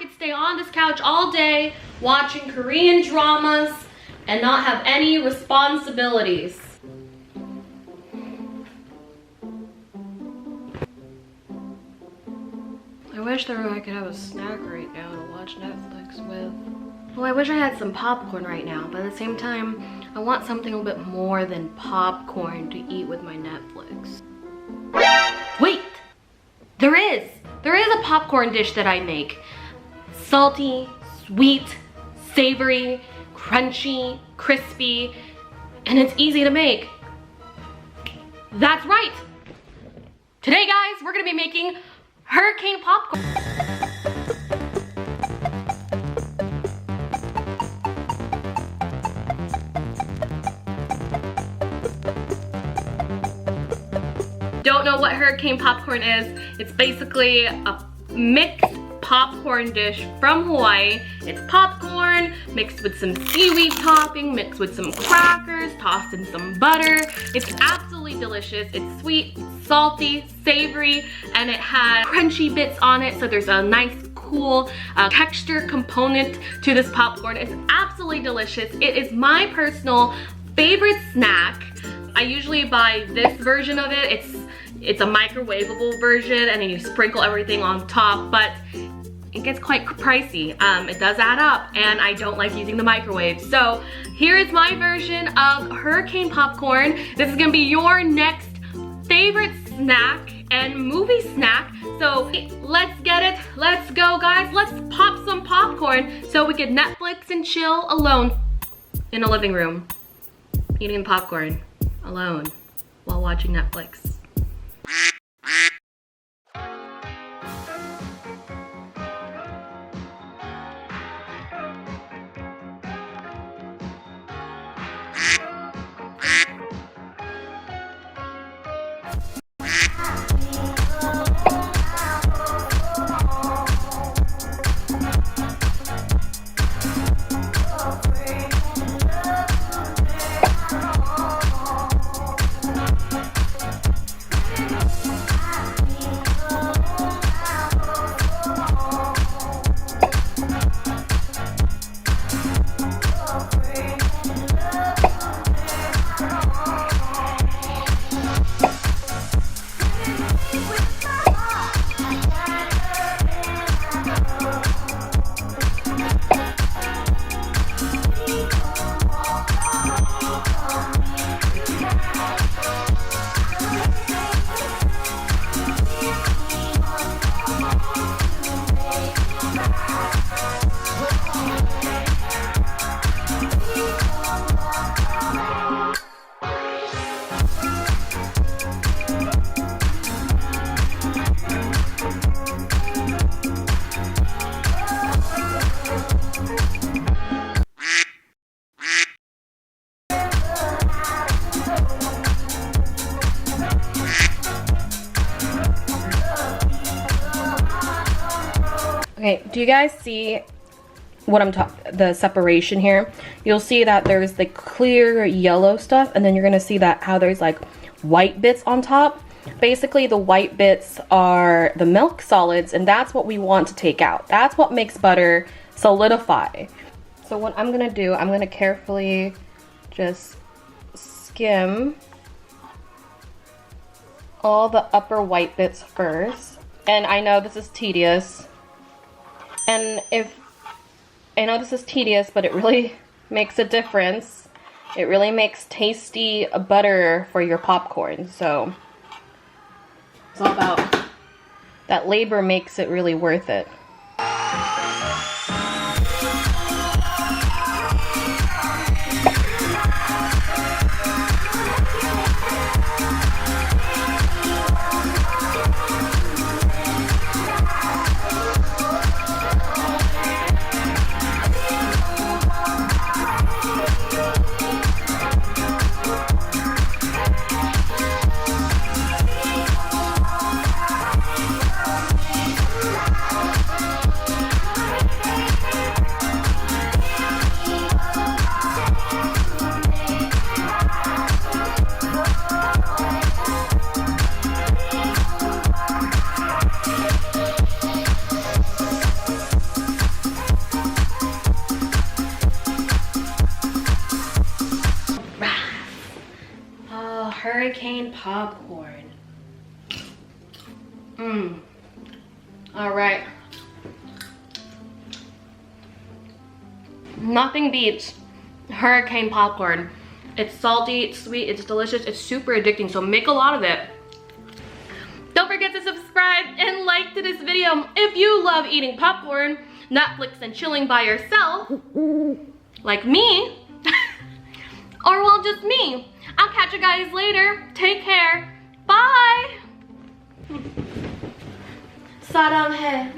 could stay on this couch all day watching Korean dramas and not have any responsibilities. I wish I could have a snack right now to watch Netflix with. Well, I wish I had some popcorn right now, but at the same time, I want something a little bit more than popcorn to eat with my Netflix. Wait! There is a popcorn dish that I make. Salty, sweet, savory, crunchy, crispy, and it's easy to make. That's right! Today, guys, we're gonna be making hurricane popcorn. Don't know what hurricane popcorn is? It's basically a mixed popcorn dish from Hawaii. It's popcorn mixed with some seaweed topping, mixed with some crackers, tossed in some butter. It's absolutely delicious. It's sweet, salty, savory, and it has crunchy bits on it, so there's a nice cool texture component to this popcorn. It's absolutely delicious. It is my personal favorite snack. I usually buy this version of it. It's a microwavable version, and then you sprinkle everything on top, but it gets quite pricey. It does add up, and I don't like using the microwave. So here is my version of hurricane popcorn. This is gonna be your next favorite snack and movie snack. So let's get it. Let's go, guys. Let's pop some popcorn so we can Netflix and chill alone in a living room, eating popcorn alone while watching Netflix. Okay, do you guys see what I'm talking, the separation here? You'll see that there's the clear yellow stuff, and then you're gonna see that how there's like white bits on top. Basically, the white bits are the milk solids, and that's what we want to take out. That's what makes butter solidify. So what I'm gonna do, I'm gonna carefully just skim all the upper white bits first. And I know this is tedious. And I know this is tedious, but it really makes a difference. It really makes tasty butter for your popcorn. So it's all about that labor makes it really worth it. hurricane popcorn. All right. Nothing beats hurricane popcorn. It's salty, it's sweet, it's delicious, it's super addicting, so make a lot of it. Don't forget to subscribe and like to this video if you love eating popcorn, Netflix and chilling by yourself, like me, or well, just me. I'll catch you guys later. Take care. Bye. Saddam hai.